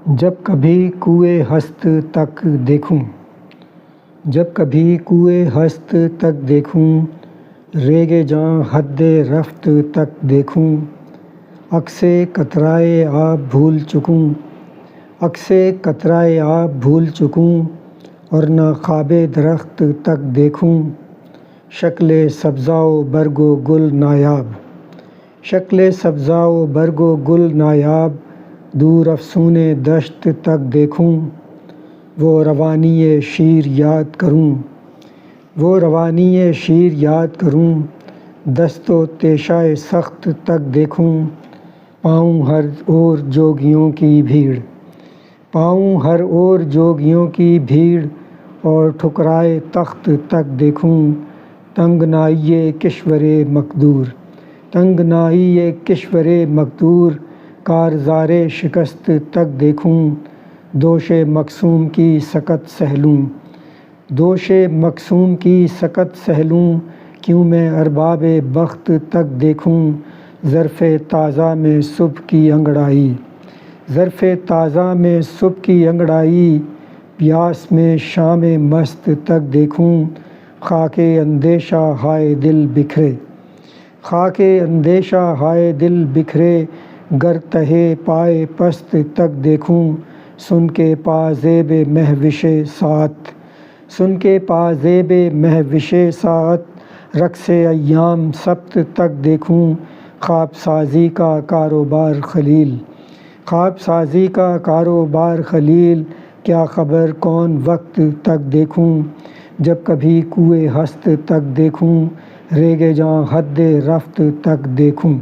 جب کبھی کوئے ہست تک دیکھوں، جب کبھی کوئے ہست تک دیکھوں، ریگ جاں حد رفت تک دیکھوں، عکس قطرۂ آب بھول چکوں، عکس قطرۂ آب بھول چکوں، اور نہ خواب درخت تک دیکھوں، شکل سبزہ و برگ و گل نایاب، شکل سبزہ و برگ و گل نایاب، دور افسون دشت تک دیکھوں، وہ روانی شیر یاد کروں، وہ روانی شیر یاد کروں، دست و تیشۂ سخت تک دیکھوں، پاؤں ہر اور جوگیوں کی بھیڑ، پاؤں ہر اور جوگیوں کی بھیڑ، اور ٹھکرائے تخت تک دیکھوں، تنگنائی کشور مقدور، تنگنائی کشور مقدور، کارزار شکست تک دیکھوں، دوش مقصوم کی سکت سہلوں، دوش مقصوم کی سکت سہلوں، کیوں میں ارباب بخت تک دیکھوں، ظرف تازہ میں صبح کی انگڑائی، ظرف تازہ میں صبح کی انگڑائی، پیاس میں شام مست تک دیکھوں، خاک اندیشہ ہائے دل بکھرے، خاک اندیشہ ہائے دل بکھرے، گر تہے پائے پست تک دیکھوں، سن کے پازیب مہوش ساعت، سن کے پازیب مہوش ساعت، رقص ایام سبت تک دیکھوں، خواب سازی کا کاروبار خلیل، خواب سازی کا کاروبار خلیل، کیا خبر کون وقت تک دیکھوں، جب کبھی کوئے ہست تک دیکھوں، ریگ جاں حد رفت تک دیکھوں۔